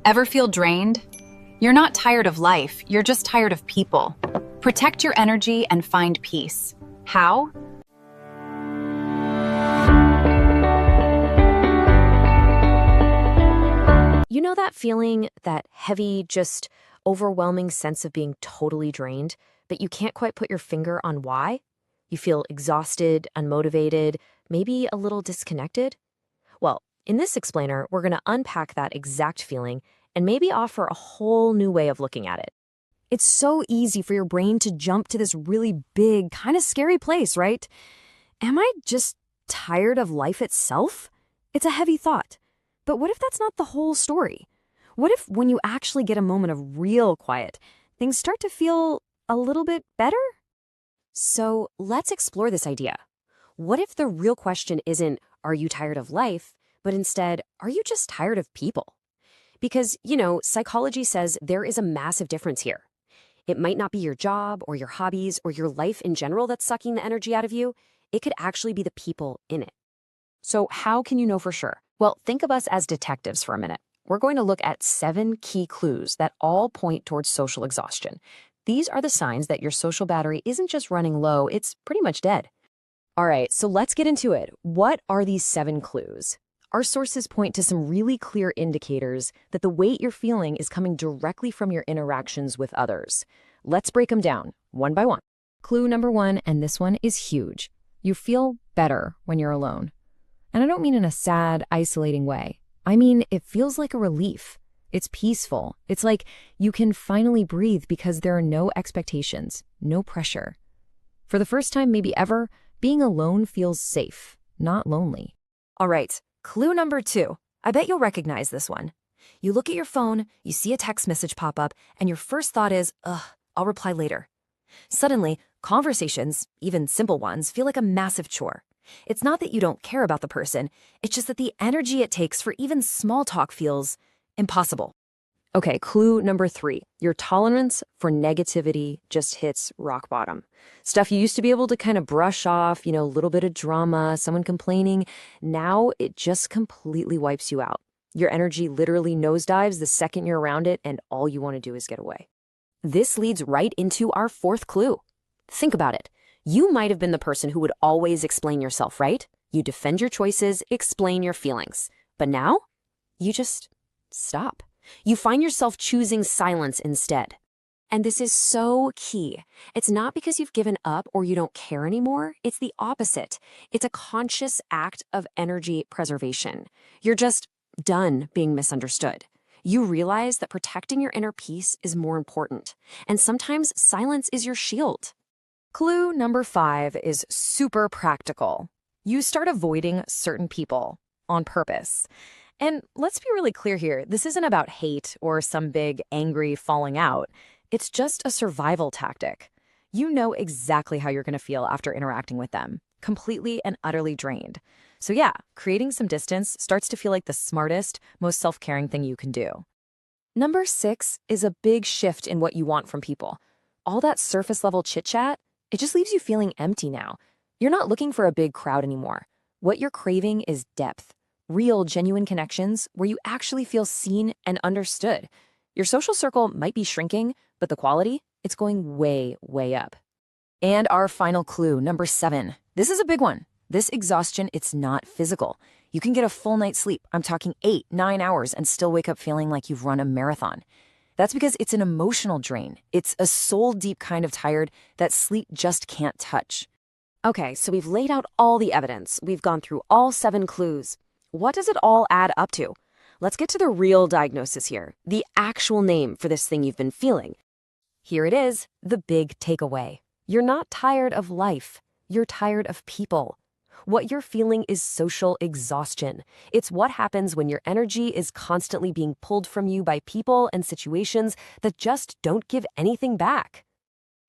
Ever feel drained? You're not tired of life, you're just tired of people. Protect your energy and find peace. How? You know that feeling, that heavy, just overwhelming sense of being totally drained, but you can't quite put your finger on why? You feel exhausted, unmotivated, maybe a little disconnected? Well, in this explainer, we're going to unpack that exact feeling and maybe offer a whole new way of looking at it. It's so easy for your brain to jump to this really big, kind of scary place, right? Am I just tired of life itself? It's a heavy thought. But what if that's not the whole story? What if when you actually get a moment of real quiet, things start to feel a little bit better? So let's explore this idea. What if the real question isn't, are you tired of life, but instead, are you just tired of people? Because, psychology says there is a massive difference here. It might not be your job or your hobbies or your life in general that's sucking the energy out of you. It could actually be the people in it. So how can you know for sure? Well, think of us as detectives for a minute. We're going to look at 7 key clues that all point towards social exhaustion. These are the signs that your social battery isn't just running low, it's pretty much dead. All right, so let's get into it. What are these 7 clues? Our sources point to some really clear indicators that the weight you're feeling is coming directly from your interactions with others. Let's break them down, one by one. Clue number 1, and this one is huge. You feel better when you're alone. And I don't mean in a sad, isolating way. I mean, it feels like a relief. It's peaceful. It's like you can finally breathe because there are no expectations, no pressure. For the first time maybe ever, being alone feels safe, not lonely. All right, clue number 2. I bet you'll recognize this one. You look at your phone, you see a text message pop up, and your first thought is, I'll reply later. Suddenly, conversations, even simple ones, feel like a massive chore. It's not that you don't care about the person, it's just that the energy it takes for even small talk feels impossible. Okay, clue number 3. Your tolerance for negativity just hits rock bottom. Stuff you used to be able to kind of brush off, a little bit of drama, someone complaining. Now it just completely wipes you out. Your energy literally nosedives the second you're around it, and all you want to do is get away. This leads right into our 4th clue. Think about it. You might have been the person who would always explain yourself, right? You defend your choices, explain your feelings. But now, you just stop. You find yourself choosing silence instead. And this is so key. It's not because you've given up or you don't care anymore. It's the opposite. It's a conscious act of energy preservation. You're just done being misunderstood. You realize that protecting your inner peace is more important. And sometimes silence is your shield. Clue number 5 is super practical. You start avoiding certain people on purpose. And let's be really clear here, this isn't about hate or some big angry falling out. It's just a survival tactic. You know exactly how you're going to feel after interacting with them, completely and utterly drained. So yeah, creating some distance starts to feel like the smartest, most self-caring thing you can do. Number 6 is a big shift in what you want from people. All that surface level chit-chat, it just leaves you feeling empty now. You're not looking for a big crowd anymore. What you're craving is depth, real, genuine connections where you actually feel seen and understood. Your social circle might be shrinking, but the quality, it's going way, way up. And our final clue, number 7. This is a big one. This exhaustion, it's not physical. You can get a full night's sleep. I'm talking 8, 9 hours and still wake up feeling like you've run a marathon. That's because it's an emotional drain. It's a soul-deep kind of tired that sleep just can't touch. Okay, so we've laid out all the evidence. We've gone through all 7 clues. What does it all add up to? Let's get to the real diagnosis here, the actual name for this thing you've been feeling. Here it is, the big takeaway. You're not tired of life. You're tired of people. What you're feeling is social exhaustion. It's what happens when your energy is constantly being pulled from you by people and situations that just don't give anything back.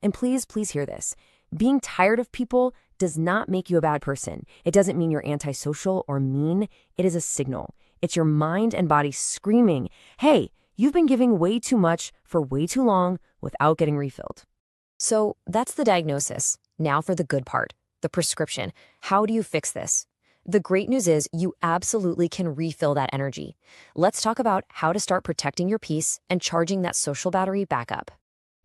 And please hear this. Being tired of people does not make you a bad person. It doesn't mean you're antisocial or mean. It is a signal. It's your mind and body screaming, hey, you've been giving way too much for way too long without getting refilled. So that's the diagnosis. Now for the good part. The prescription. How do you fix this? The great news is you absolutely can refill that energy. Let's talk about how to start protecting your peace and charging that social battery back up.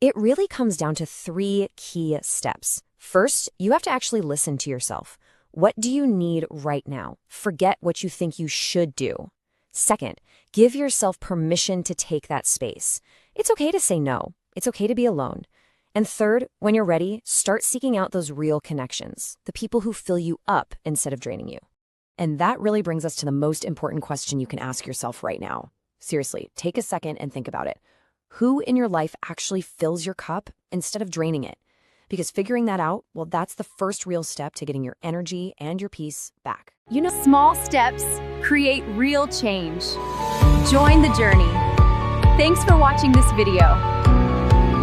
It really comes down to 3 key steps. First, you have to actually listen to yourself. What do you need right now? Forget what you think you should do. Second, give yourself permission to take that space. It's okay to say no. It's okay to be alone. And third, when you're ready, start seeking out those real connections, the people who fill you up instead of draining you. And that really brings us to the most important question you can ask yourself right now. Seriously, take a second and think about it. Who in your life actually fills your cup instead of draining it? Because figuring that out, well, that's the first real step to getting your energy and your peace back. Small steps create real change. Join the journey. Thanks for watching this video.